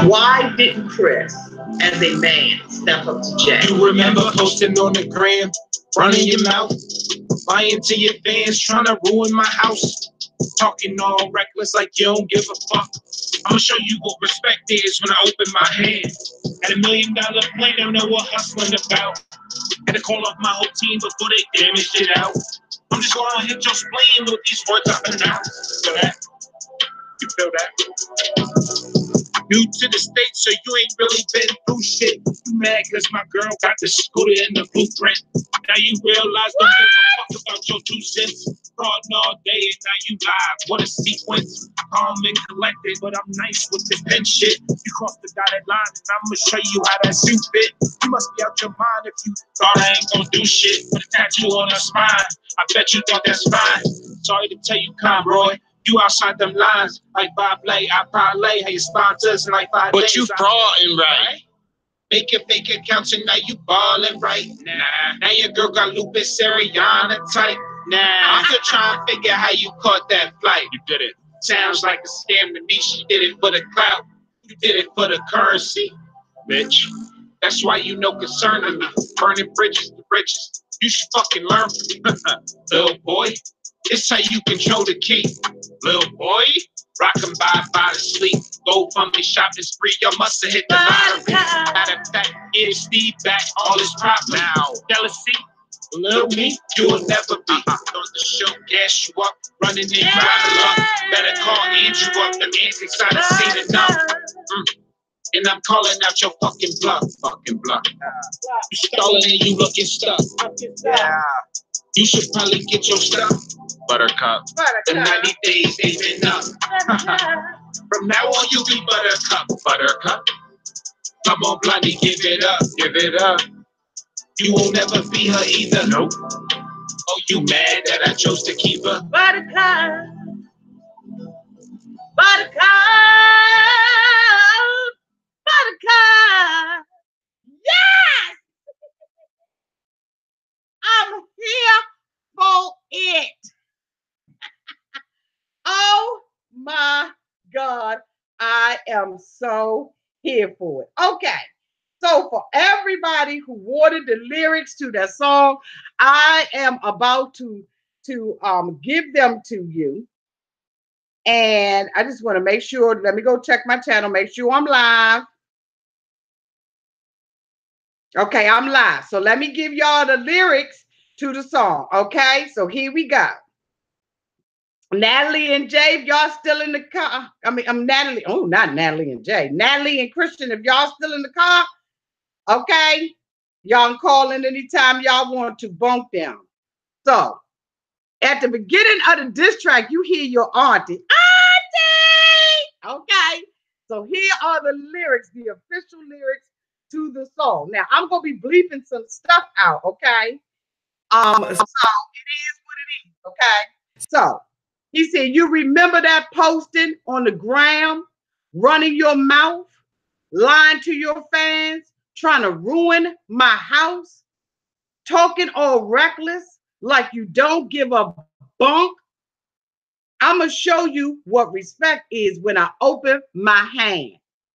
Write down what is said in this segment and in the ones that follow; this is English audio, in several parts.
Why didn't Chris, as a man, step up to Jay? You remember posting on the gram, running your mouth, lying to your fans, trying to ruin my house, talking all reckless like you don't give a fuck. I'ma show you what respect is when I open my hand. Had $1 million plan, I know what hustling about. Had to call off my whole team before they damaged it out. I'm just gonna hit your spleen with these words up and down. Feel that? You feel that? New to the States, so you ain't really been through shit. You mad cause my girl got the scooter in the blueprint. Now you realize don't give a fuck about your 2 cents. Frauding all day and now you live. What a sequence. Calm and collected, but I'm nice with the pen shit. You cross the dotted line and I'ma show you how that suit fit. You must be out your mind if you thought I ain't gonna do shit with a tattoo on her spine. I bet you thought that's fine. Sorry to tell you, Conroy. You outside them lines, like Bob Lay, I parlay, how you sponsors in like 5 days. But you frauding, right? Make your fake accounts and now you ballin' right. Nah, now your girl got lupus Ariana type. Nah, I'm still trying to figure how you caught that flight. You did it. Sounds like a scam to me. She did it for the clout. You did it for the currency, bitch. That's why you no concern to me. Burning bridges to riches. You should fucking learn from me, little boy. It's how you control the key, little boy. Rockin' by the sleep. Go from the shopping spree. Y'all must have hit the lottery. Matter of fact, give Steve back all his profit. Now, jealousy, little me, you will never be. On the show, gas you up, running in, driving up. Better call Andrew up. The antics I done seen enough. And I'm calling out your fucking bluff. Fucking bluff. You stalling and you looking stuck. Yeah. You should probably get your stuff. Buttercup. The 90 days ain't been up. From now on, you be Buttercup. Buttercup. Come on, Blondie, give it up. Give it up. You won't ever be her either. Nope. Oh, you mad that I chose to keep her? Buttercup. Buttercup. Buttercup. Yes! I'm here for it. Oh my God. I am so here for it. Okay. So for everybody who wanted the lyrics to that song, I am about to give them to you. And I just want to make sure, let me go check my channel, make sure I'm live. Okay, I'm live. So let me give y'all the lyrics to the song. Okay, so here we go. Natalie and Jay, if y'all still in the car. I'm Natalie. Oh, not Natalie and Jay. Natalie and Christian, if y'all still in the car. Okay, y'all can call in anytime y'all want to bump them. So at the beginning of the diss track, you hear your auntie. Auntie! Okay, so here are the lyrics, the official lyrics to the song. Now I'm gonna be bleeping some stuff out, okay? So it is what it is, okay? So he said, you remember that posting on the gram, running your mouth, lying to your fans, trying to ruin my house, talking all reckless like you don't give a bunk. I'm going to show you what respect is when I open my hand.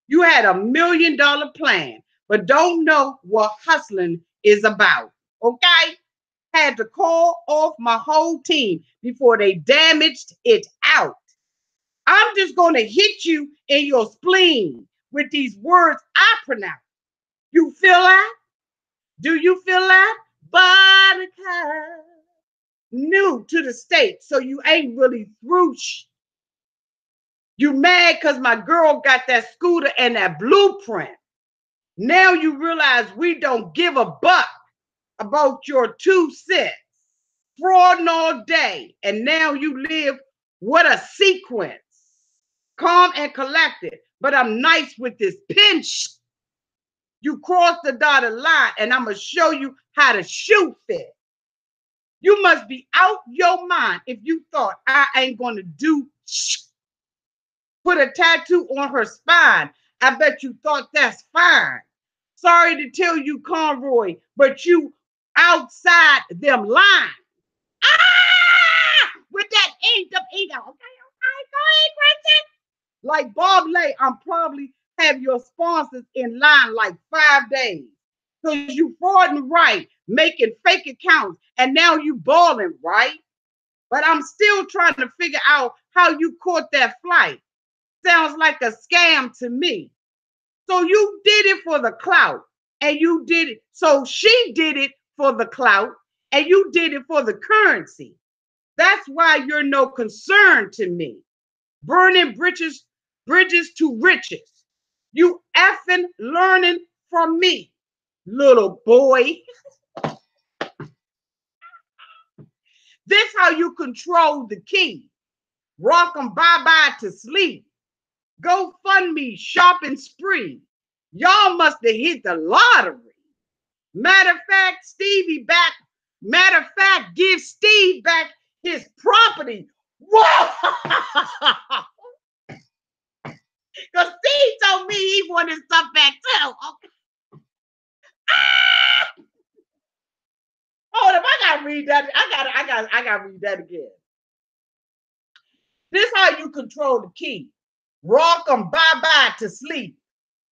You had $1 million plan, but don't know what hustling is about. Okay? Had to call off my whole team before they damaged it out. I'm just going to hit you in your spleen with these words I pronounce. You feel that? Do you feel that? Buttercup. New to the state, so you ain't really through. You mad because my girl got that scooter and that blueprint. Now you realize we don't give a buck about your 2 cents. Frauding all day, and now you live what a sequence. Calm and collected, but I'm nice with this pinch. You crossed the dotted line, and I'm going to show you how to shoot fit. You must be out your mind if you thought I ain't going to do put a tattoo on her spine. I bet you thought that's fine. Sorry to tell you, Conroy, but you outside them lines. With that inked up ego. Okay, go ahead, Christian. Like Bob Lay, I'm probably have your sponsors in line like 5 days because you frauding right, making fake accounts, and now you balling right. But I'm still trying to figure out how you caught that flight. Sounds like a scam to me. So you did it for the clout, and you did it. So she did it for the clout, and you did it for the currency. That's why you're no concern to me. Burning bridges to riches. You effing learning from me, little boy. This how you control the key. Rock 'em bye-bye to sleep. Go fund me shopping spree. Y'all must have hit the lottery. Matter of fact, give Steve back his property. Whoa! Because Steve told me he wanted his stuff back too. Okay. Ah! Hold up, I gotta read that. I gotta read that again. This how you control the key. Rock 'em bye-bye to sleep.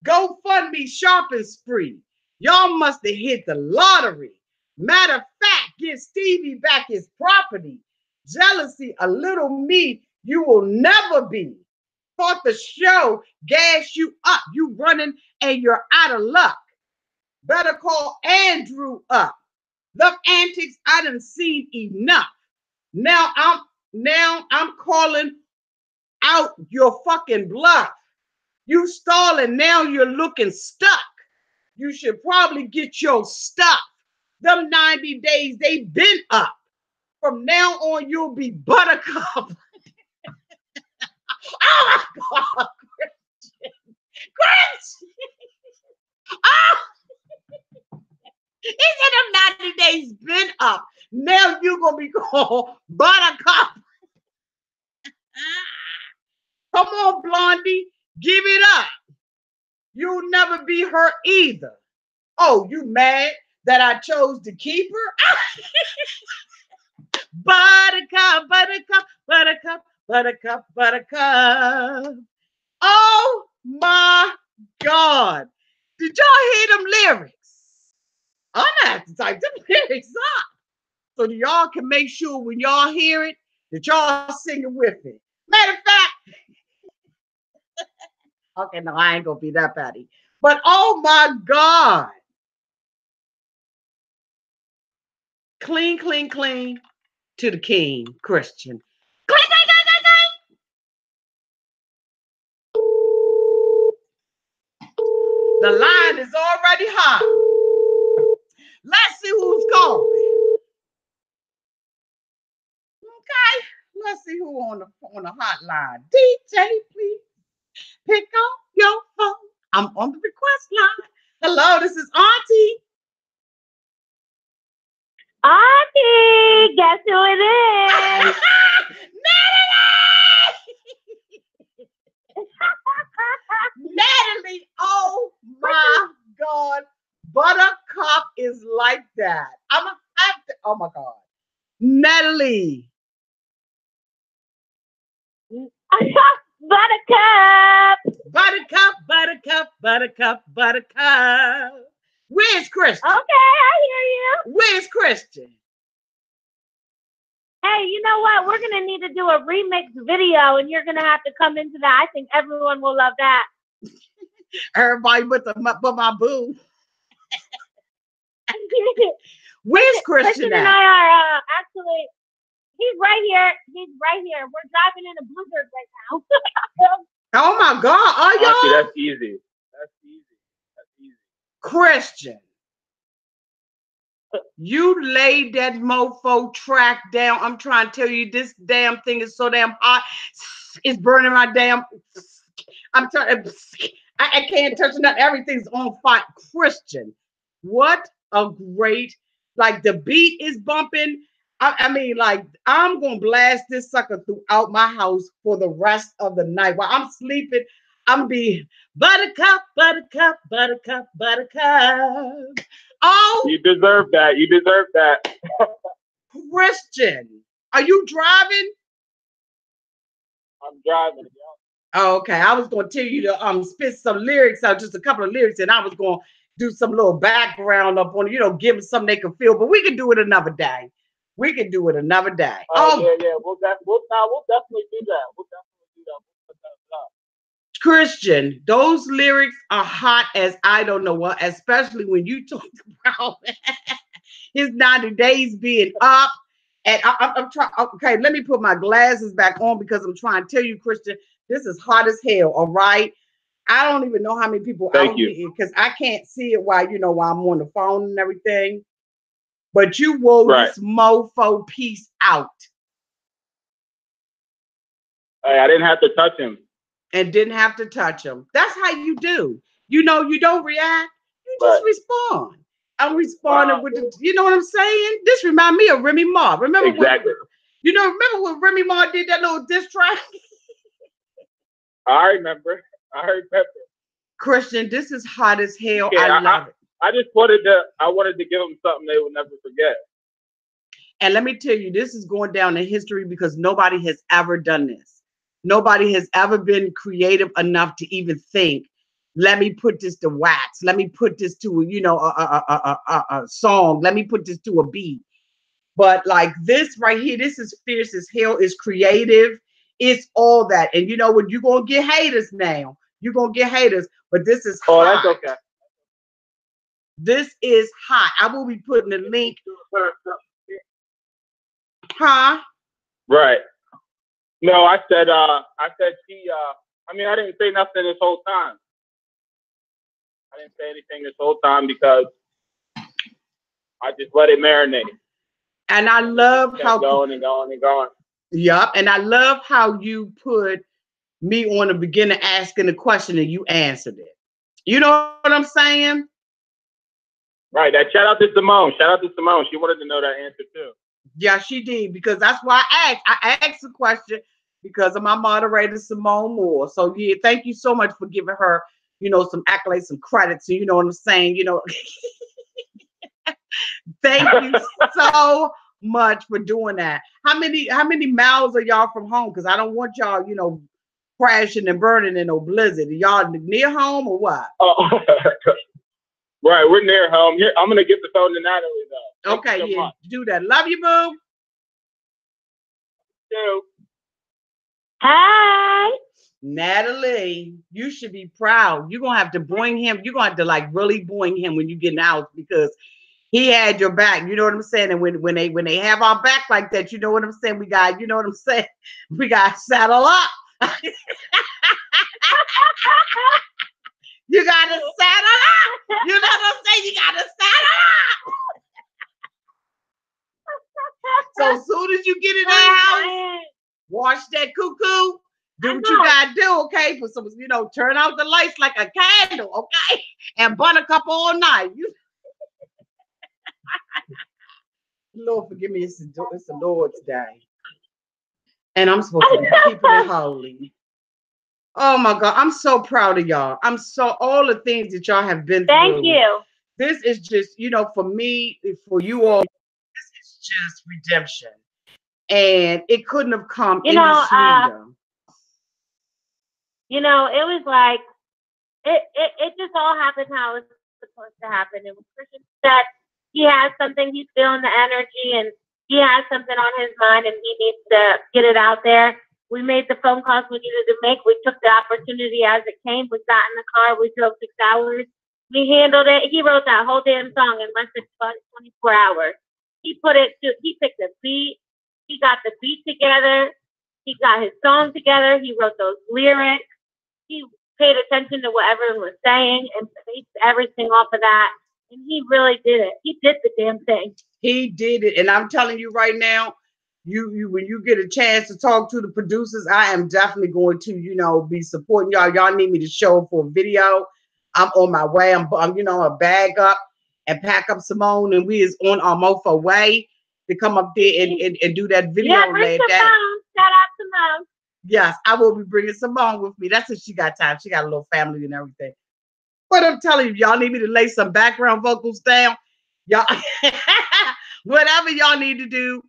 Go fund me shopping spree. Y'all must have hit the lottery. Matter of fact, give Stevie back his property. Jealousy, a little me you will never be. Thought the show gas you up. You running and you're out of luck. Better call Andrew up. The antics I done seen enough. Now I'm calling out your fucking bluff. You stalling, now you're looking stuck. You should probably get your stuff. Them 90 days, they been up. From now on, you'll be Buttercup. Oh my God, Chris! Oh! He said them 90 days been up. Now you're going to be called Buttercup. Come on, Blondie, give it up. You'll never be her either. Oh, you mad that I chose to keep her? Buttercup, buttercup, buttercup, buttercup, buttercup. Oh my God. Did y'all hear them lyrics? I'm gonna have to type them lyrics up so that y'all can make sure when y'all hear it that y'all singing with it. Matter of fact, okay, no, I ain't gonna be that patty. But oh my God. Clean, clean, clean to the king, Chirstian. Clean, clean, clean, clean, clean. The line is already hot. Let's see who's calling. Okay, let's see who on the hotline. DJ, please pick up your phone. I'm on the request line. Hello, this is Auntie. Auntie, guess who it is? Natalie, oh my God. Buttercup is like that. I'm gonna have to, oh my God. Natalie. Buttercup. Buttercup, buttercup, buttercup, buttercup. Where's Chirstian? Okay, I hear you. Where's Chirstian? Hey, you know what? We're going to need to do a remix video, and you're going to have to come into that. I think everyone will love that. Everybody but my boo. Where's Chirstian and I are actually, he's right here. He's right here. We're driving in a blizzard right now. Oh my God. Are y'all? Auntie, that's easy. That's easy. That's easy. Chirstian, you laid that mofo track down. I'm trying to tell you, this damn thing is so damn hot. It's burning my damn. I'm telling. I can't touch nothing. Everything's on fire. Chirstian, what a great, like the beat is bumping. I mean, like, I'm going to blast this sucker throughout my house for the rest of the night. While I'm sleeping, I'm being Buttercup, Buttercup, Buttercup, Buttercup. Oh! You deserve that. You deserve that. Chirstian, are you driving? I'm driving. Oh, okay. I was gonna tell you to spit some lyrics out, just a couple of lyrics, and I was gonna do some little background up on, give them something they can feel. But we can do it another day. We can do it another day. Yeah, yeah. We'll definitely do that. We'll definitely do that. We'll put that up. Chirstian, those lyrics are hot as I don't know what, especially when you talk about his 90 days being up. And I'm trying, okay, let me put my glasses back on because I'm trying to tell you, Chirstian, this is hot as hell, all right? I don't even know how many people Thank out you. here because I can't see it while I'm on the phone and everything. But you wore Right. this mofo piece out Hey, I didn't have to touch him. and didn't have to touch him. That's how you do. You don't react, you just Right. respond. I'm responding Wow. with the, you know what I'm saying? This remind me of Remy Ma. Remember Exactly. remember when Remy Ma did that little diss track? I remember. Chirstian, this is hot as hell. Yeah, I love it. I wanted to give them something they would never forget. And let me tell you, this is going down in history because nobody has ever done this. Nobody has ever been creative enough to even think, let me put this to wax. Let me put this to, a song. Let me put this to a beat. But like this right here, this is fierce as hell. It's creative. It's all that. And when you're going to get haters now, you're going to get haters. But this is hot. Oh, that's okay. This is hot. I will be putting the link. Huh? Right. No, I said she, I mean, I didn't say nothing this whole time. I didn't say anything this whole time because I just let it marinate. And I love how going and going and going. Yep. And I love how you put me on the beginning asking the question and you answered it. You know what I'm saying? Right. That shout out to Simone. Shout out to Simone. She wanted to know that answer too. Yeah, she did, because that's why I asked the question because of my moderator, Simone Moore. So yeah, thank you so much for giving her, some accolades, some credits. You know what I'm saying? Thank you so much for doing that. How many miles are y'all from home? Because I don't want y'all, crashing and burning in no blizzard. Are y'all near home or what? Oh. Right, we're near home. Here, I'm gonna give the phone to Natalie though. Okay, yeah, do that. Love you, boo. You. Hi. Natalie, you should be proud. You're gonna have to boing him. You're gonna have to like really boing him when you get out because he had your back. You know what I'm saying? And when they have our back like that, you know what I'm saying? We got saddle up. You gotta saddle up. You know what I'm saying? You gotta saddle up. So as soon as you get in that house, wash that cuckoo. Do what you gotta do, okay? For some, turn out the lights like a candle, okay? And Buttercup all night. Lord, forgive me. It's the Lord's Day, and I'm supposed to be keeping it holy. Oh my God, I'm so proud of y'all. All the things that y'all have been through. Thank you. This is just, for me, for you all, this is just redemption. And it couldn't have come any sweeter. It was like, it just all happened how it was supposed to happen. It was Chirstian that he has something, he's feeling the energy, and he has something on his mind, and he needs to get it out there. We made the phone calls we needed to make. We took the opportunity as it came. We got in the car. We drove 6 hours. We handled it. He wrote that whole damn song in less than 24 hours. He picked a beat. He got the beat together. He got his song together. He wrote those lyrics. He paid attention to what everyone was saying and based everything off of that. And he really did it. He did the damn thing. He did it. And I'm telling you right now, you when you get a chance to talk to the producers, I am definitely going to, be supporting y'all. Y'all need me to show up for a video. I'm on my way. I'm a bag up and pack up Simone, and we is on our mofo way to come up there and do that video. Yeah, bring Simone. Shout out Simone. Yes, I will be bringing Simone with me. That's if she got time. She got a little family and everything. But I'm telling you, y'all need me to lay some background vocals down. Y'all, whatever y'all need to do,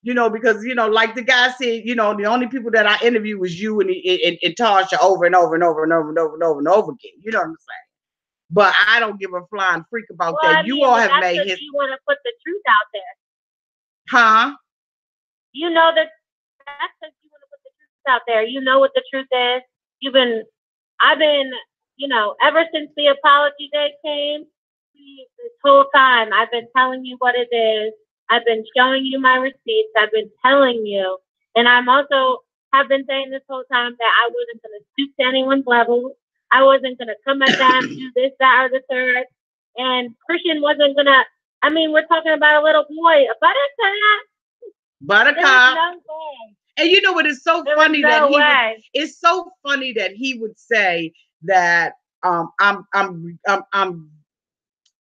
because like the guy said, the only people that I interviewed was you and Tasha over and over and over and over and over and over and over again. You know what I'm saying? But I don't give a flying freak about that. You all have made his. You want to put the truth out there, huh? You know that's because you want to put the truth out there. You know what the truth is. I've been, ever since the apology day came, this whole time I've been telling you what it is. I've been showing you my receipts. I've been telling you, and I'm also have been saying this whole time that I wasn't going to stoop to anyone's level. I wasn't going to come at them, do this, that, or the third. And Christian wasn't going to, we're talking about a little boy, a Buttercup. No way. And you know what? It's so funny that it's so funny that he would say that I'm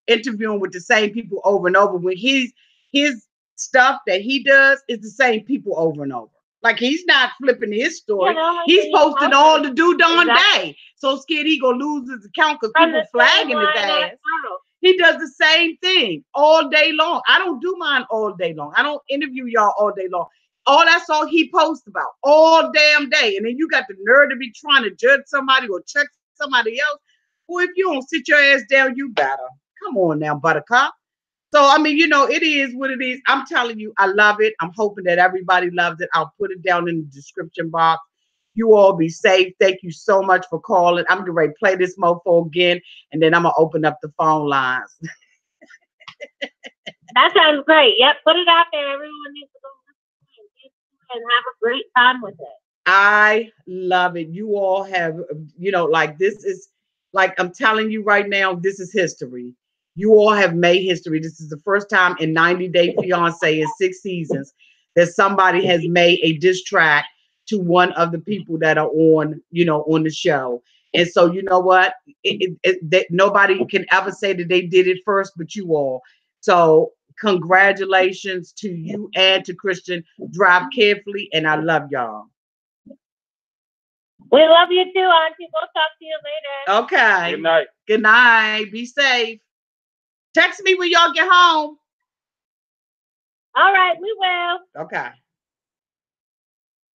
interviewing with the same people over and over when his stuff that he does is the same people over and over. Like he's not flipping his story. He's posting all the darn day. So scared he gonna lose his account because people flagging his ass. He does the same thing all day long. I don't do mine all day long. I don't interview y'all all day long. All that's all he posts about all damn day. And then you got the nerve to be trying to judge somebody or check somebody else. Well, if you don't sit your ass down, you better. Come on now, Buttercup. So, it is what it is. I'm telling you, I love it. I'm hoping that everybody loves it. I'll put it down in the description box. You all be safe. Thank you so much for calling. I'm going to play this mofo again, and then I'm going to open up the phone lines. That sounds great. Yep, put it out there. Everyone needs to go and have a great time with it. I love it. You all have, this is, I'm telling you right now, this is history. You all have made history. This is the first time in 90 Day Fiance in 6 seasons that somebody has made a diss track to one of the people that are on the show. And so, you know what? Nobody can ever say that they did it first, but you all. So congratulations to you and to Chirstian. Drive carefully, and I love y'all. We love you too, Auntie. We'll talk to you later. Okay. Good night. Good night. Be safe. Text me when y'all get home. All right, we will. Okay.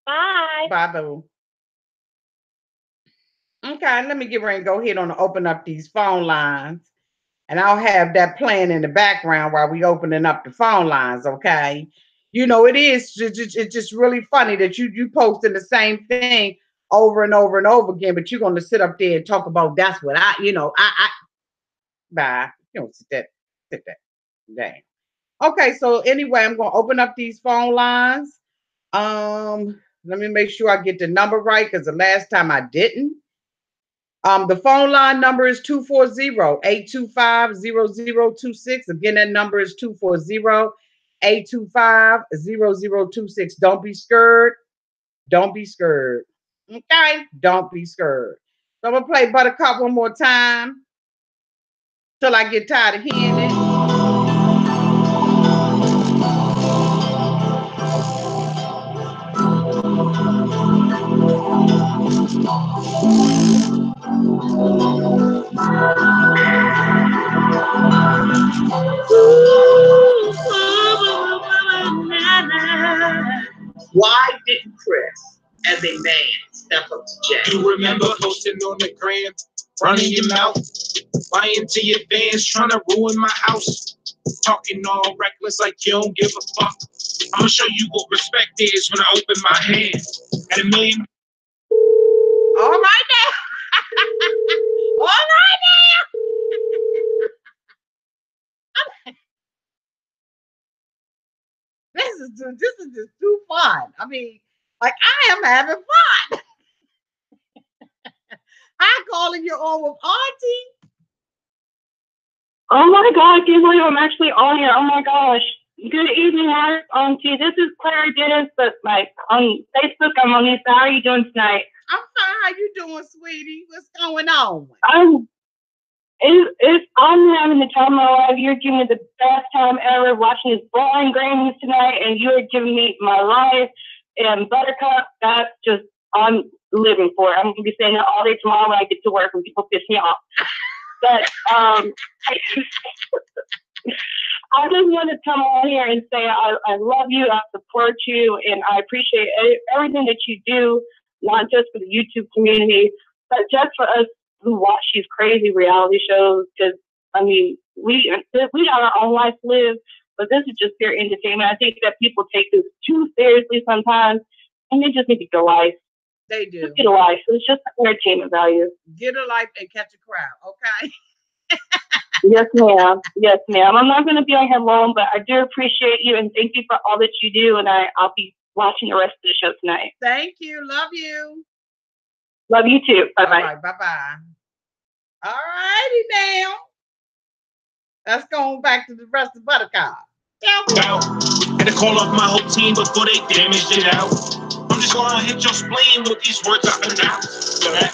Bye. Bye, boo. Okay, let me get ready and go ahead and open up these phone lines. And I'll have that playing in the background while we opening up the phone lines, okay? It's just really funny that you posting the same thing over and over and over again, but you're going to sit up there and talk about that's what bye. You don't sit there. Dang. Okay, so anyway, I'm going to open up these phone lines. Let me make sure I get the number right because the last time I didn't. The phone line number is 240-825-0026. Again, that number is 240-825-0026. Don't be scared. Don't be scared. Okay? Don't be scared. So I'm going to play Buttercup one more time till I get tired of hearing it. Why didn't Chris, as a man, step up to Jay? You remember posting on the gram, running your mouth, lying to your fans, trying to ruin my house, talking all reckless like you don't give a fuck. I'm gonna show you what respect is when I open my hands. At $1 million. All right now. All right now. This is just too fun. I am having fun. I'm calling you on with Auntie. Oh my God, I can't believe I'm actually on here. Oh my gosh. Good evening, Auntie. This is Claire Dennis, but on Facebook, I'm on Lisa. How are you doing tonight? I'm fine. How you doing, sweetie? What's going on? I'm having the time of my life. You're giving me the best time ever watching these boring Grammys tonight, and you're giving me my life. And Buttercup, that's just, I'm living for it. I'm going to be saying that all day tomorrow when I get to work when people piss me off. But I just want to come on here and say I love you, I support you, and I appreciate everything that you do, not just for the YouTube community, but just for us who watch these crazy reality shows. Because I mean, we got our own life to live, but this is just pure entertainment. I think that people take this too seriously sometimes, and they just need to get a life. They do. Just get a life. It's just entertainment value. Get a life and catch a crowd, okay? Yes, ma'am. Yes, ma'am. I'm not going to be on here long, but I do appreciate you and thank you for all that you do. And I'll be watching the rest of the show tonight. Thank you. Love you. Love you too. Bye bye. All right, bye-bye. All righty now. Let's go back to the rest of Buttercup. Out. Had to call off my whole team before they damaged it out. I'm just gonna hit your spleen with these words I pronounce. Feel that?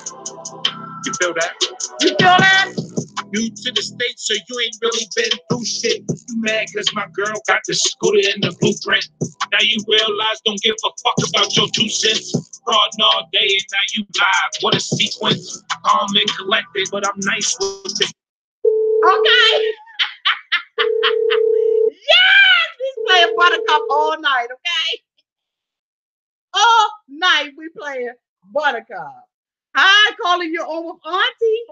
You feel that? You feel that? New to the States, so you ain't really been through shit. You mad cause my girl got the scooter in the blueprint. Now you realize don't give a fuck about your 2 cents. Frauding all day and now you live. What a sequence. Calm and collected, but I'm nice with it. Okay. Yes! We playing Buttercup all night, okay? All night we playing Buttercup. Hi, calling you on with Auntie.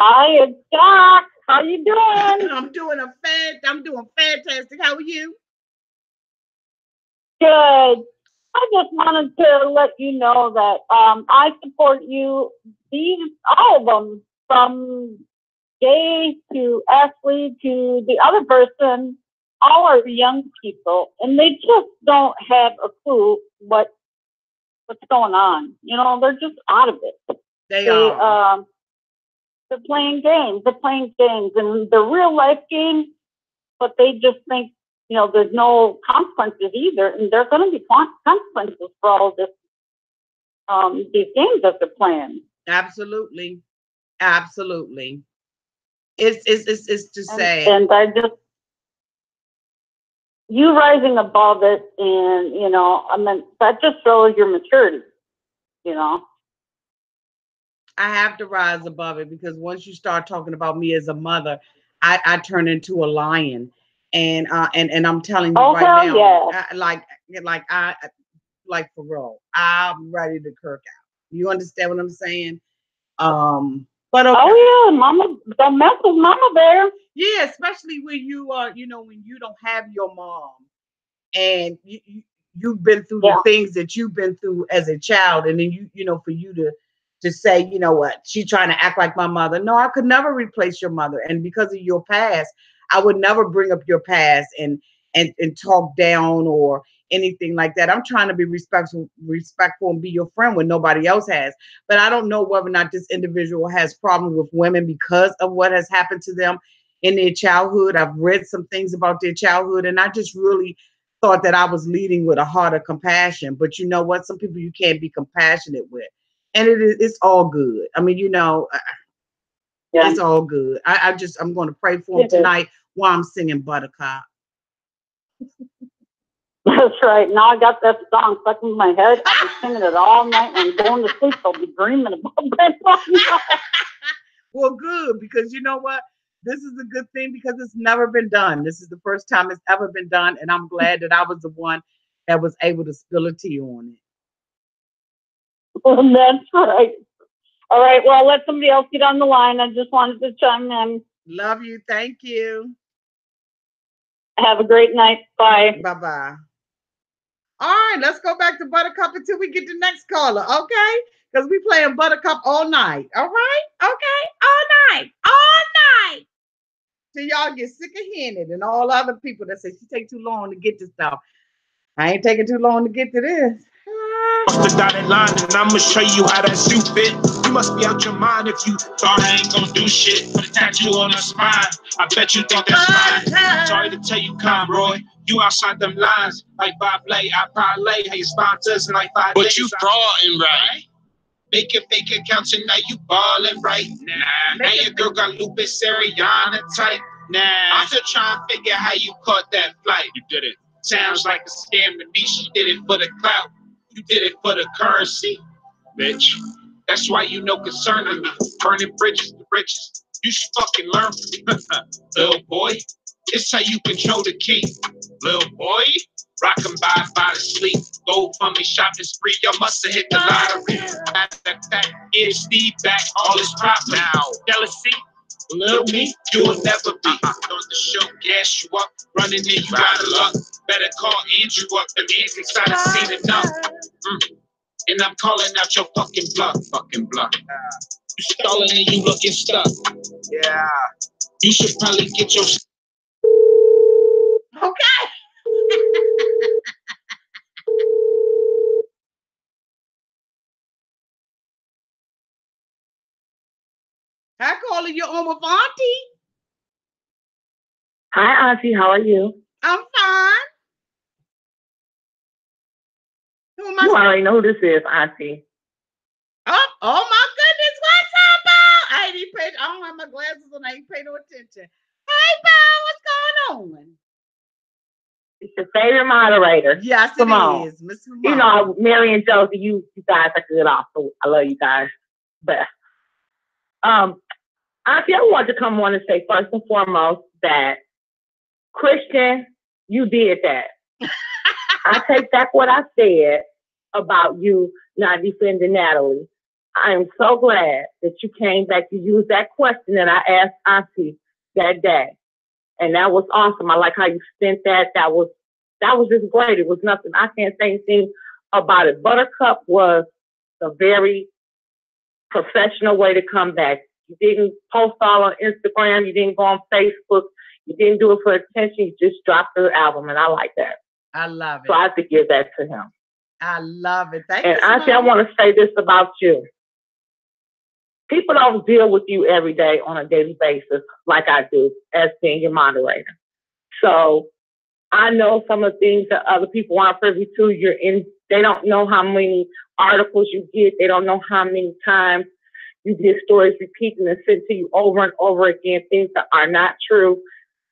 Hi, it's Doc. How you doing? I'm doing fantastic. How are you? Good. I just wanted to let you know that I support you. All of them, from Gay to Ashley to the other person, all are young people, and they just don't have a clue what's going on. You know, they're just out of it. They are. They're playing games. They're playing games, and they're real life games, but they just think, you know, there's no consequences either, and there are going to be consequences for all this, these games that they're playing. Absolutely. It's to say. And I just, you rising above it, and, you know, I mean, that just shows your maturity, you know. I have to rise above it, because once you start talking about me as a mother, I turn into a lion, and I'm telling you right now, yeah. like for real, I'm ready to kirk out. You understand what I'm saying? But okay. Oh yeah, Mama, don't mess with Mama Bear. Yeah, especially when you you know, when you don't have your mom, and you've been through the things that you've been through as a child, and then you know, for you to say, you know what, she's trying to act like my mother. No, I could never replace your mother. And because of your past, I would never bring up your past and talk down or anything like that. I'm trying to be respectful and be your friend when nobody else has. But I don't know whether or not this individual has problems with women because of what has happened to them in their childhood. I've read some things about their childhood, and I just really thought that I was leading with a heart of compassion. But you know what? Some people you can't be compassionate with. And it's all good. I mean, you know, it's all good. I'm going to pray for him tonight while I'm singing Buttercup. That's right. Now I got that song stuck in my head. I've been singing it all night, and I'm going to sleep. I'll be dreaming about that. Well, good, because you know what? This is a good thing, because it's never been done. This is the first time it's ever been done, and I'm glad that I was the one that was able to spill a tea on it. That's right. All right. Well, I'll let somebody else get on the line. I just wanted to chime in. Love you. Thank you. Have a great night. Bye. Bye-bye. All right. Let's go back to Buttercup until we get the next caller. Okay? Because we playing Buttercup all night. All right? Okay? All night. All night. Till y'all get sick of hearing it, and all other people that say she take too long to get to stuff. I ain't taking too long to get to this. The dotted line, and I'ma show you how that suit fit. You must be out your mind if you thought I ain't gonna do shit. Put a tattoo on her spine. I bet you think that's fine. Sorry to tell you, Conroy, you outside them lines. Like Bob Lay, I parlay. Hey, sponsors in like 5 days. But you frauding, right? Make your fake accounts and now you ballin' right. Nah, now your girl got lupus Ariana type. Nah, I'm still trying to figure how you caught that flight. You did it. Sounds like a scam to me. She did it for the clout. You did it for the currency, bitch. That's why you no concern of me. Burning bridges, the riches. You should fucking learn from me. Little boy, it's how you control the key. Little boy, rockin' by the sleep. Go from me shopping spree, y'all must have hit the lottery. That is Steve back, all his prop now. Jealousy, little me, you will never be. On the show, gas you up, running in, you out of luck. Better call Andrew up, the man's excited, seen enough. And I'm calling out your fucking bluff. You stalling and you looking stuck. Yeah. You should probably get your... Okay. Hi, calling your Auntie. Hi, Auntie. How are you? I'm fine. Who am I? You already know who this is, Auntie. Oh my goodness. What's up, Bo? I ain't even paid. I don't have my glasses on. I ain't pay no attention. Hey, Bo, what's going on? It's your favorite moderator. Yes, Come on. is, Miss Ramon. You know, Mary and Josie, you guys are good also. I love you guys. But Auntie, I want to come on and say first and foremost that Chirstian, you did that. I take back what I said about you not defending Natalie. I am so glad that you came back to use that question that I asked Auntie that day. And that was awesome. I like how you spent that. That was just great. It was nothing. I can't say anything about it. Buttercup was a very professional way to come back. You didn't post all on Instagram. You didn't go on Facebook. You didn't do it for attention. You just dropped the album, and I like that. I love it. So I have to give that to him. I love it. Thank you. And Auntie, I want to say this about you. People don't deal with you every day on a daily basis like I do as being your moderator. So I know some of the things that other people aren't privy to. They don't know how many articles you get. They don't know how many times you get stories repeating and sent to you over and over again, things that are not true.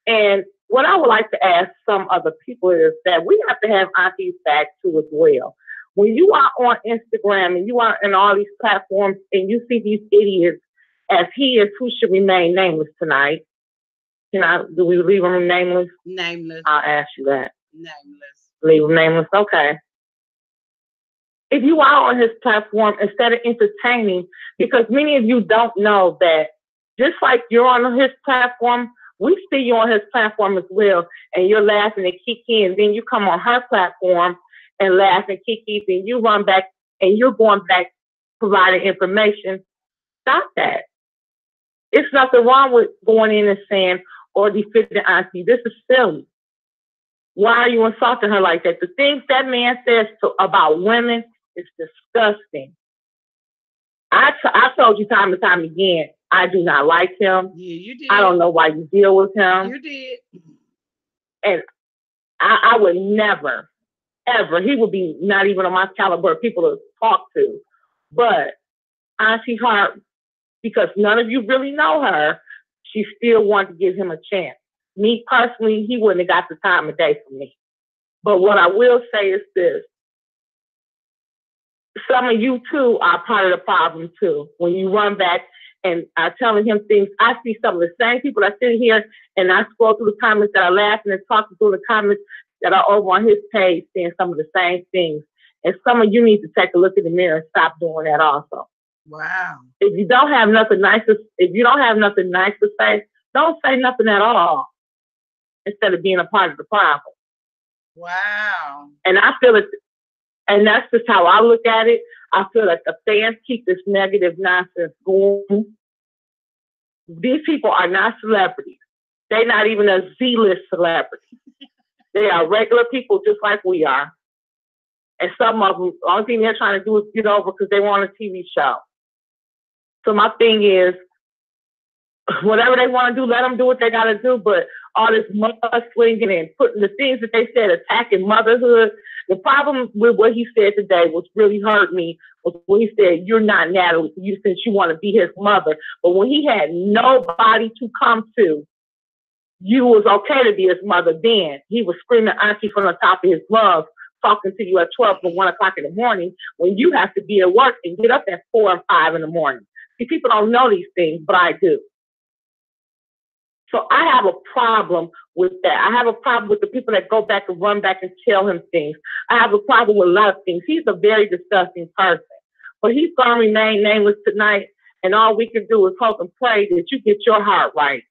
And what I would like to ask some other people is that we have to have Auntie's back too as well. When you are on Instagram and you are in all these platforms and you see these idiots, as he is, who should remain nameless tonight. Do we leave him nameless? Nameless. I'll ask you that. Nameless. Leave him nameless? Okay. If you are on his platform, instead of entertaining, because many of you don't know that just like you're on his platform, we see you on his platform as well, and you're laughing and kiki, and then you come on her platform and laugh and kiki, then you run back and you're going back providing information. Stop that. It's nothing wrong with going in and saying or defending Auntie. This is silly. Why are you insulting her like that? The things that man says about women is disgusting. I told you time and time again, I do not like him. Yeah, you did. I don't know why you deal with him. You did. And I would never, ever, he would be not even on my caliber of people to talk to. But Auntie Hart, because none of you really know her, she still wanted to give him a chance. Me personally, he wouldn't have got the time of day for me. But what I will say is this. Some of you too are part of the problem too. When you run back and are telling him things, I see some of the same people that sit here and I scroll through the comments that are laughing and talking through the comments that are over on his page saying some of the same things. And some of you need to take a look in the mirror and stop doing that also. Wow. If you don't have nothing nice to say, don't say nothing at all instead of being a part of the problem. Wow. And I feel it, and that's just how I look at it. I feel like the fans keep this negative nonsense going. These people are not celebrities. They're not even a Z-list celebrity. They are regular people just like we are. And some of them, the only thing they're trying to do is get over because they want a TV show. So my thing is, whatever they want to do, let them do what they got to do. But all this mudslinging and putting the things that they said, attacking motherhood. The problem with what he said today, which really hurt me, was when he said, "You're not Natalie, since you want to be his mother." But when he had nobody to come to, you was okay to be his mother. Then he was screaming Auntie from the top of his lungs, talking to you at 12 or 1 o'clock in the morning when you have to be at work and get up at 4 and 5 in the morning. See, people don't know these things, but I do. So I have a problem with that. I have a problem with the people that go back and run back and tell him things. I have a problem with a lot of things. He's a very disgusting person. But he's going to remain nameless tonight, and all we can do is hope and pray that you get your heart right.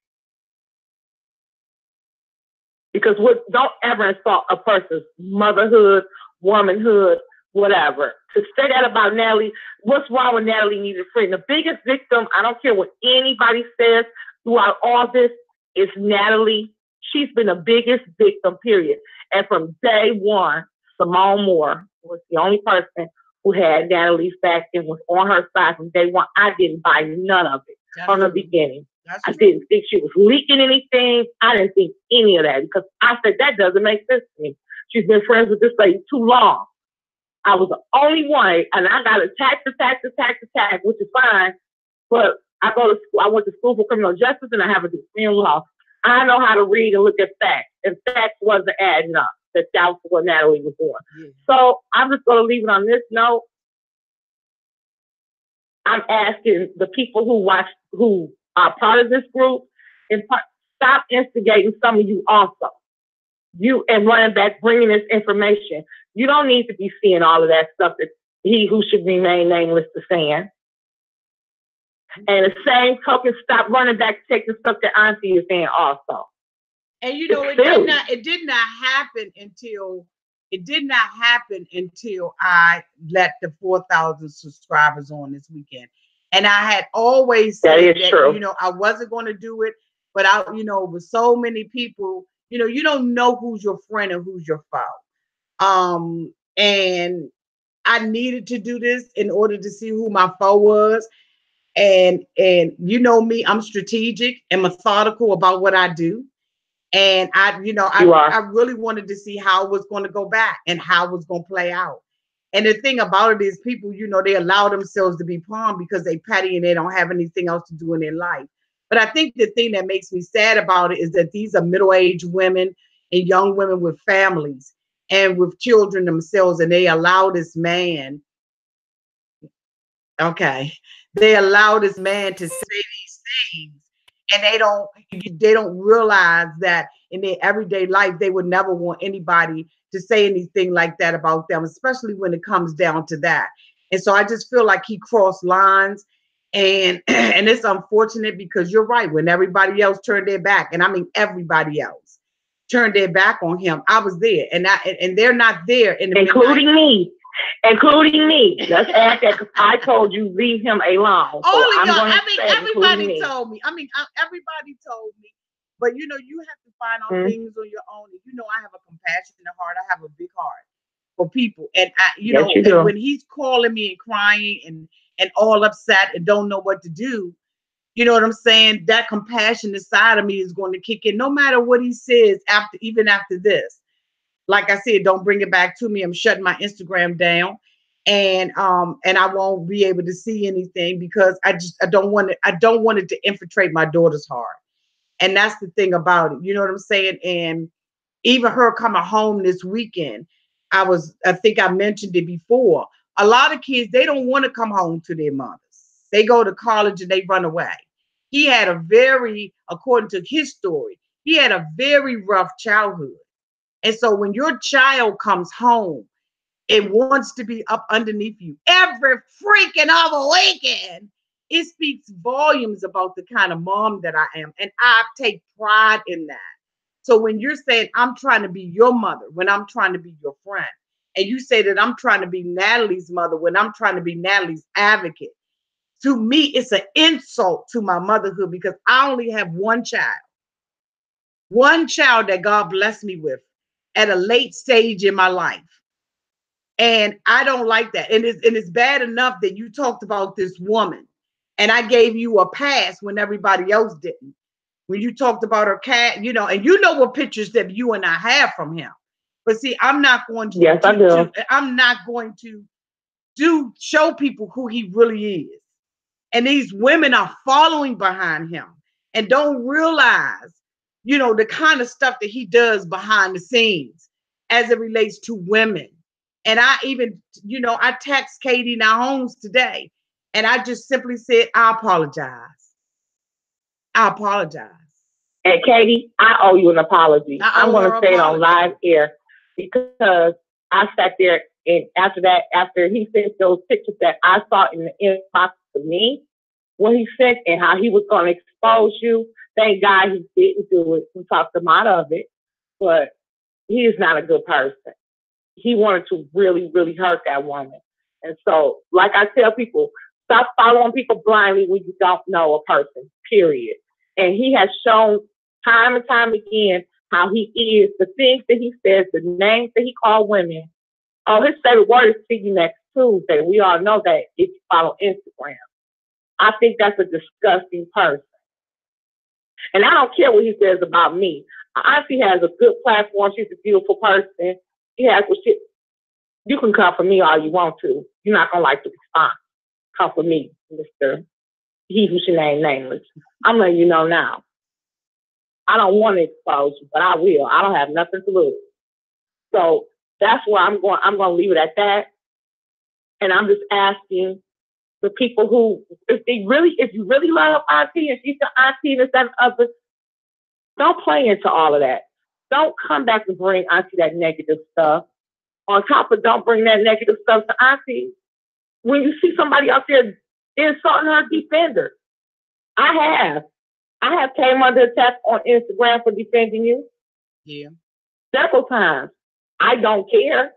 Because don't ever insult a person's motherhood, womanhood, whatever. To say that about Natalie, what's wrong with Natalie needed a friend? The biggest victim, I don't care what anybody says throughout all this, is Natalie. She's been the biggest victim, period. And from day one, Simone Moore was the only person who had Natalie's back and was on her side from day one. I didn't buy none of it from the beginning. I didn't think she was leaking anything. I didn't think any of that because I said, that doesn't make sense to me. She's been friends with this lady too long. I was the only one, and I got attacked, which is fine. But I go to school. I went to school for criminal justice, and I have a degree in law. I know how to read and look at facts, and facts wasn't adding up. That was what Natalie was doing. Yeah. So I'm just going to leave it on this note. I'm asking the people who are part of this group, and stop instigating some of you also. You and running back, bringing this information. You don't need to be seeing all of that stuff that he who should remain nameless is saying. And the same token, stop running back, taking stuff that Auntie is saying also. And you know, it did not happen until I let the 4,000 subscribers on this weekend. And I had always said that, true. You know, I wasn't going to do it, but with so many people, you don't know who's your friend and who's your foe. And I needed to do this in order to see who my foe was. And you know me, I'm strategic and methodical about what I do. And I really wanted to see how it was going to go back and how it was going to play out. And the thing about it is people, they allow themselves to be pawned because they petty and they don't have anything else to do in their life. But I think the thing that makes me sad about it is that these are middle-aged women and young women with families and with children themselves, and they allow this man, they allow this man to say these things, and they don't realize that in their everyday life, they would never want anybody to say anything like that about them, especially when it comes down to that. And so I just feel like he crossed lines, and it's unfortunate because you're right. When everybody else turned their back, and I mean everybody else turned their back on him, I was there, and they're not there in the including me. Including me. Let's add that because I told you leave him alone. Everybody told me. Everybody told me. But you have to find out things on your own. And I have a compassionate heart. I have a big heart for people. And and when he's calling me and crying and all upset and don't know what to do, you know what I'm saying? That compassionate side of me is going to kick in, no matter what he says even after this. Like I said, don't bring it back to me. I'm shutting my Instagram down, and I won't be able to see anything because I don't want it to infiltrate my daughter's heart. And that's the thing about it. You know what I'm saying? And even her coming home this weekend, I think I mentioned it before. A lot of kids, they don't want to come home to their mothers. They go to college and they run away. He had according to his story, he had a very rough childhood. And so when your child comes home, it wants to be up underneath you every freaking other weekend. It speaks volumes about the kind of mom that I am. And I take pride in that. So when you're saying I'm trying to be your mother, when I'm trying to be your friend, and you say that I'm trying to be Natalie's mother, when I'm trying to be Natalie's advocate, to me, it's an insult to my motherhood because I only have one child that God blessed me with at a late stage in my life. And I don't like that. And it's bad enough that you talked about this woman and I gave you a pass when everybody else didn't. When you talked about her cat, and you know what pictures that you and I have from him. But see, I'm not going to. Yes, I do. I'm not going to show people who he really is. And these women are following behind him and don't realize, the kind of stuff that he does behind the scenes as it relates to women. And I even, I text Katie Nahomes today and I just simply said, I apologize. And Katie, I owe you an apology. I'm going to say it on live air because I sat there and after he sent those pictures that I saw in the inbox to me, what he said and how he was going to expose you, thank God he didn't do it. He talked him out of it, but he is not a good person. He wanted to really, really hurt that woman. And so, like I tell people, stop following people blindly when you don't know a person, period. And he has shown time and time again how he is, the things that he says, the names that he called women. Oh, his favorite word is see you next Tuesday. We all know that if you follow Instagram. I think that's a disgusting person. And I don't care what he says about me. Auntie has a good platform. She's a beautiful person. She has what she. You can come for me all you want to. You're not going to like the response. Come for me, Mr. He who should name nameless. I'm letting you know now. I don't want to expose you, but I will. I don't have nothing to lose. So that's where I'm going. I'm going to leave it at that. And I'm just asking the people who, if you really love Auntie and she's your Auntie and that other, don't play into all of that. Don't come back and bring Auntie that negative stuff. On top of don't bring that negative stuff to Auntie. When you see somebody out there insulting her, defend her. I have came under attack on Instagram for defending you. Yeah. Several times. I don't care.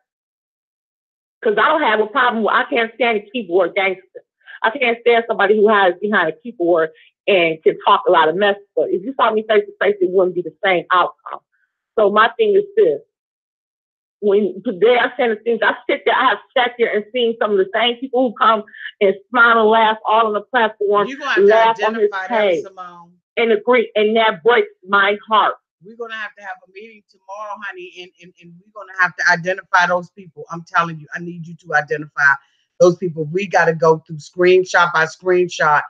Because I don't have a problem with, I can't stand a keyboard gangster. I can't stand somebody who hides behind a keyboard and can talk a lot of mess. But if you saw me face to face, it wouldn't be the same outcome. So my thing is this. When today I send the things, I have sat there and seen some of the same people who come and smile and laugh all on the platform, laugh on his page, and agree, and that breaks my heart. We're gonna have to have a meeting tomorrow, honey, and we're gonna have to identify those people. I'm telling you, I need you to identify those people. We got to go through screenshot by screenshot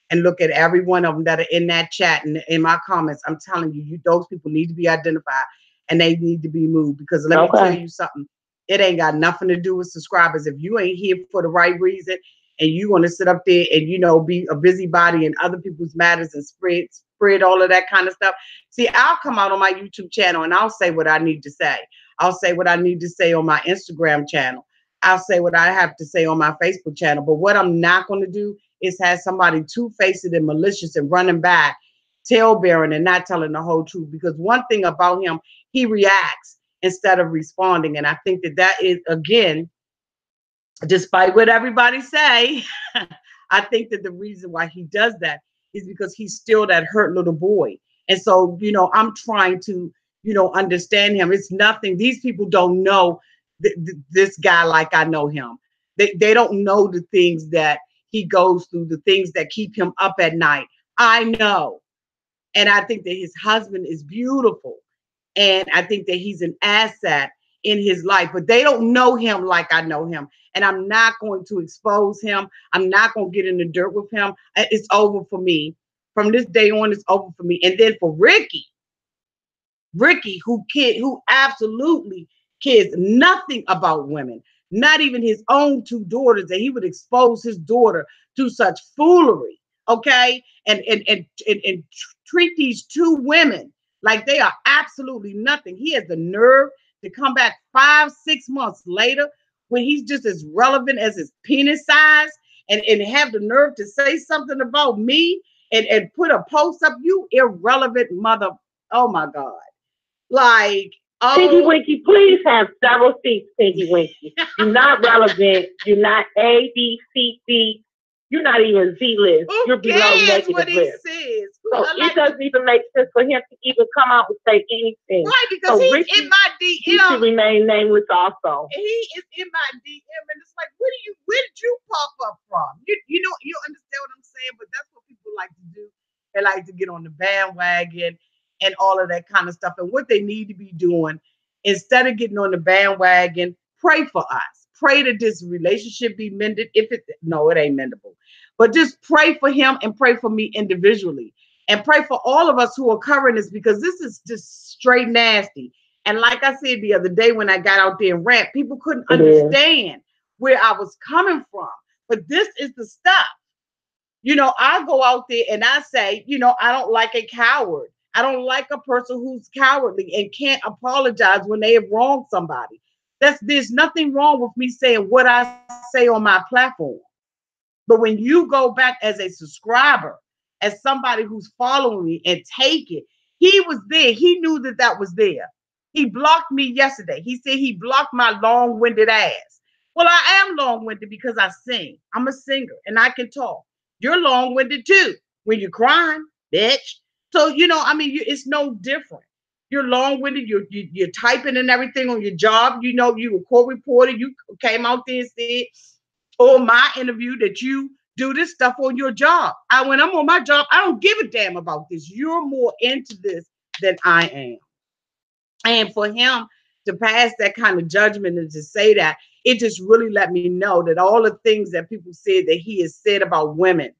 and look at every one of them that are in that chat and in my comments. I'm telling you, those people need to be identified. And they need to be moved because let me tell you something. It ain't got nothing to do with subscribers. If you ain't here for the right reason and you want to sit up there and, be a busybody in other people's matters and spread all of that kind of stuff. See, I'll come out on my YouTube channel and I'll say what I need to say. I'll say what I need to say on my Instagram channel. I'll say what I have to say on my Facebook channel. But what I'm not going to do is have somebody two-faced and malicious and running back, tail-bearing and not telling the whole truth. Because one thing about him, he reacts instead of responding. And I think that is, again, despite what everybody say, I think that the reason why he does that is because he's still that hurt little boy. And so, I'm trying to, understand him. It's nothing. These people don't know this guy like I know him. They don't know the things that he goes through, the things that keep him up at night. I know. And I think that his husband is beautiful. And I think that he's an asset in his life, but they don't know him like I know him. And I'm not going to expose him. I'm not going to get in the dirt with him. It's over for me. From this day on, it's over for me. And then for Ricky, who absolutely cares nothing about women, not even his own two daughters, that he would expose his daughter to such foolery, okay? And treat these two women like they are absolutely nothing. He has the nerve to come back 5-6 months later when he's just as relevant as his penis size and have the nerve to say something about me and put a post up, you irrelevant mother. Oh my God. Like, Pinky Winky, please have several seats, Pinky Winky. You're not relevant. You're not A, B, C, D. You're not even Z-list. You're below negative list. So it doesn't even make sense for him to even come out and say anything. Right, because he's Ricky, in my DM. He should remain nameless also. He is in my DM, and it's like, where did you pop up from? You understand what I'm saying? But that's what people like to do. They like to get on the bandwagon and all of that kind of stuff. And what they need to be doing, instead of getting on the bandwagon, pray for us. Pray that this relationship be mended. No, it ain't mendable. But just pray for him and pray for me individually. And pray for all of us who are covering this, because this is just straight nasty. And like I said the other day when I got out there and rant, people couldn't understand where I was coming from. But this is the stuff. I go out there and I say, I don't like a coward. I don't like a person who's cowardly and can't apologize when they have wronged somebody. There's nothing wrong with me saying what I say on my platform. But when you go back as a subscriber, as somebody who's following me and take it, he was there. He knew that that was there. He blocked me yesterday. He said he blocked my long-winded ass. Well, I am long-winded because I sing. I'm a singer and I can talk. You're long-winded too when you're crying, bitch. So, I mean, it's no different. You're long-winded. You're typing and everything on your job. You a court reporter. You came out there and said, or my interview, that you do this stuff on your job. When I'm on my job, I don't give a damn about this. You're more into this than I am. And for him to pass that kind of judgment and to say that, it just really let me know that all the things that people said that he has said about women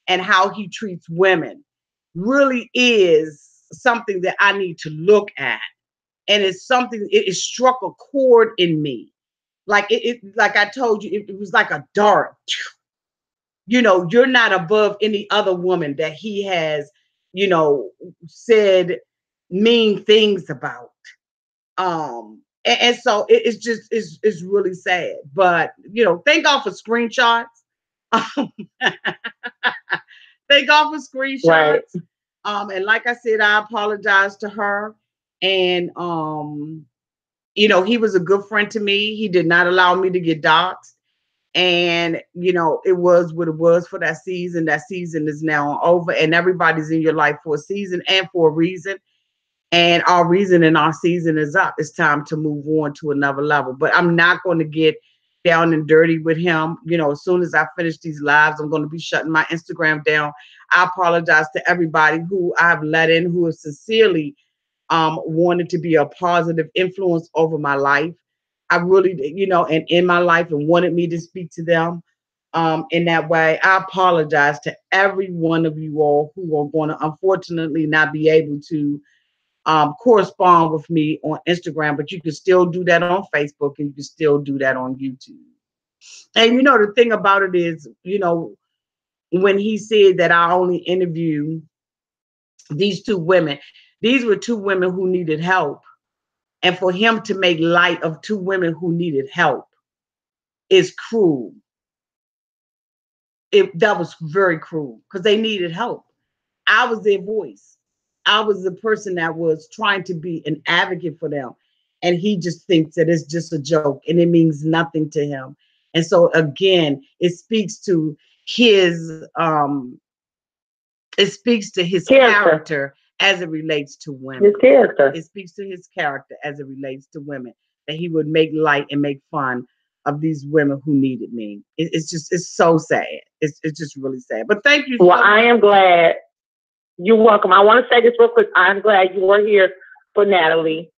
and how he treats women really is something that I need to look at. And it's something, it struck a chord in me. Like like I told you, it was like a dart. You're not above any other woman that he has, said mean things about. And so it's just it's really sad. But thank God for screenshots. Thank God for screenshots. Right. And like I said, I apologize to her. And he was a good friend to me. He did not allow me to get doxxed. And it was what it was for that season. That season is now over, and everybody's in your life for a season and for a reason. And our reason and our season is up. It's time to move on to another level. But I'm not going to get down and dirty with him. As soon as I finish these lives, I'm going to be shutting my Instagram down. I apologize to everybody who I've let in, who have sincerely wanted to be a positive influence over my life. I really, and in my life, and wanted me to speak to them in that way. I apologize to every one of you all who are going to unfortunately not be able to correspond with me on Instagram, but you can still do that on Facebook, and you can still do that on YouTube. And the thing about it is, when he said that I only interview these two women, these were two women who needed help. And for him to make light of two women who needed help is cruel. That was very cruel because they needed help. I was their voice. I was the person that was trying to be an advocate for them. And he just thinks that it's just a joke and it means nothing to him. And so again, it speaks to his character as it relates to women. His character. It speaks to his character as it relates to women, that he would make light and make fun of these women who needed me. It's so sad. It's just really sad. But thank you. Well, I am glad. You're welcome. I want to say this real quick. I'm glad you were here for Natalie,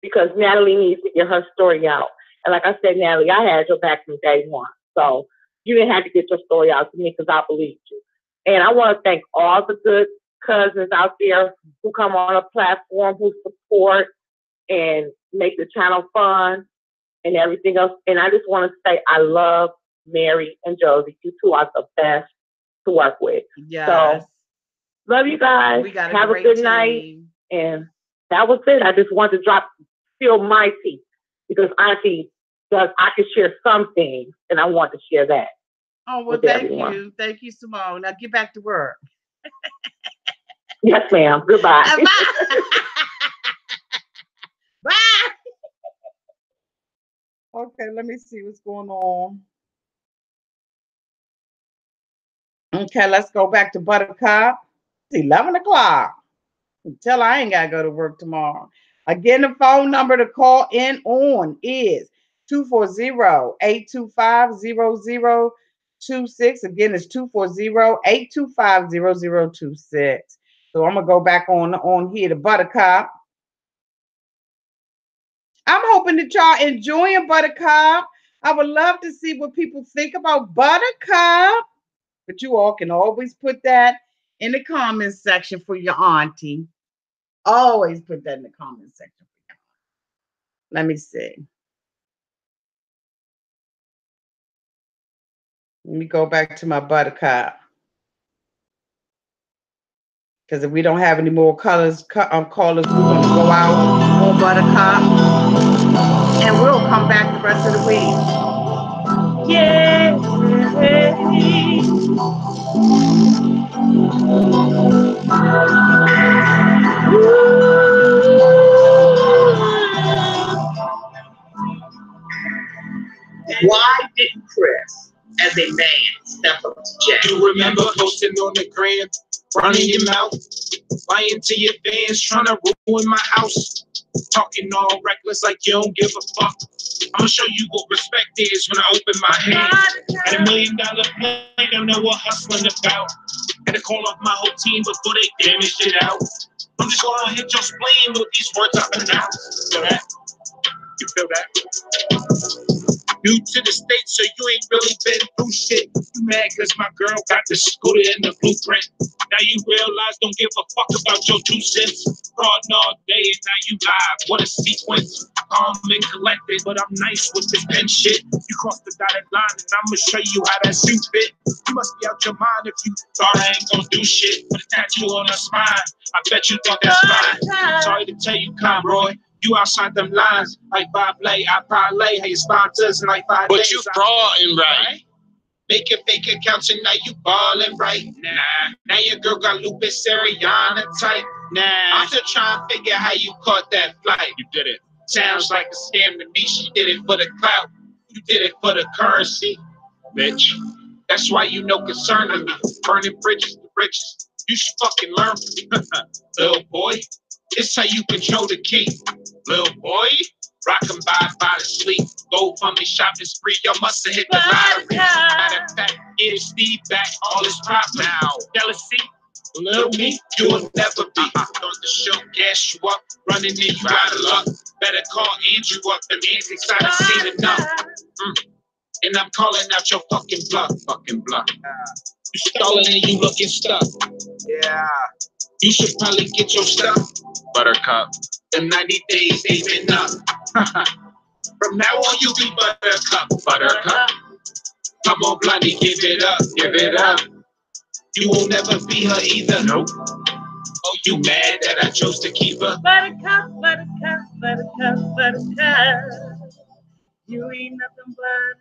because Natalie needs to get her story out. And like I said, Natalie, I had your back from day one. So you didn't have to get your story out to me because I believed you. And I want to thank all the good cousins out there who come on a platform, who support and make the channel fun and everything else. And I just want to say I love Mary and Josie. You two are the best to work with. Yes. So love you guys. Have a good night. And that was it. I just wanted to feel mighty, because Auntie I can share some things, and I want to share that. Oh, well, thank you. Thank you, Simone. Now get back to work. Yes, ma'am. Goodbye. Bye. Bye. Okay, let me see what's going on. Okay, let's go back to Buttercup. It's 11 o'clock. Tell her I ain't got to go to work tomorrow. Again, the phone number to call in on is 240-825-0026. Again, it's 240-825-0026. So I'm going to go back on here to Buttercup. I'm hoping that y'all enjoying Buttercup. I would love to see what people think about Buttercup. But you all can always put that in the comments section for your auntie. Always put that in the comments section for your auntie. Let me see. Let me go back to my Buttercup. Because if we don't have any more callers, we're going to go out on Buttercup. And we'll come back the rest of the week. Yeah. Why didn't Chris, as a man, step up to Jay? You remember posting on the gram, running your mouth, lying to your fans, trying to ruin my house, talking all reckless like you don't give a fuck. I'ma show you what respect is when I open my hand. At $1 million plane, I know what hustling about. Had to call off my whole team before they damaged it out. I'm just gonna hit your spleen with these words I pronounce. Feel that? You feel that? New to the States, so you ain't really been through shit. You mad cause my girl got the scooter and the blueprint. Now you realize don't give a fuck about your 2 cents. Frauding all day and now you live. What a sequence. Calm and collected, but I'm nice with this pen shit. You crossed the dotted line and I'ma show you how that suit fit. You must be out your mind if you thought I ain't gonna do shit. With a tattoo on her spine, I bet you thought that's fine. Sorry to tell you, Conroy. You outside them lines, like Bob Lay, I parlay, how you sponsors in like 5 days. But you frauding, right? Make your fake accounts and now you ballin' right. Nah, now your girl got lupus Ariana type. Nah, I'm still trying to figure how you caught that flight. You did it. Sounds like a scam to me. She did it for the clout. You did it for the currency, bitch. That's why you no concern of me. Burning bridges to riches. You should fucking learn from me, little boy. It's how you control the key, little boy. Rockin' by the sleep. Go from the shopping spree. Y'all must have hit the lottery. Matter of fact, get Steve back all his prop now. Jealousy, little me, you'll never be. On the show, gas you up, running in, you out of luck. Better call Andrew up. Them antics I done seen enough. And I'm calling out your fucking bluff. You stalling and you looking stuck. Yeah. You should probably get your stuff. Buttercup. The 90 days ain't been up. From now on, you be Buttercup. Buttercup. Come on, Blondie, give it up. Give it up. You will never be her either. Nope. Oh, you mad that I chose to keep her? Buttercup, Buttercup, Buttercup, Buttercup. You ain't nothing but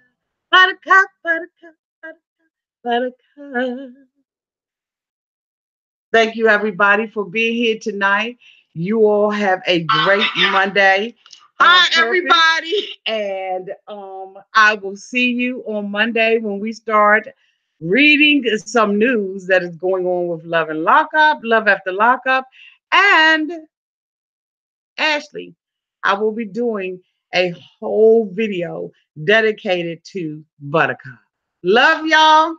Buttercup, Buttercup, Buttercup, Buttercup. Thank you, everybody, for being here tonight. You all have a great Monday. Hi, everybody. And I will see you on Monday when we start reading some news that is going on with Love and Lockup, Love After Lockup, and Ashley. I will be doing a whole video dedicated to Buttercup. Love y'all.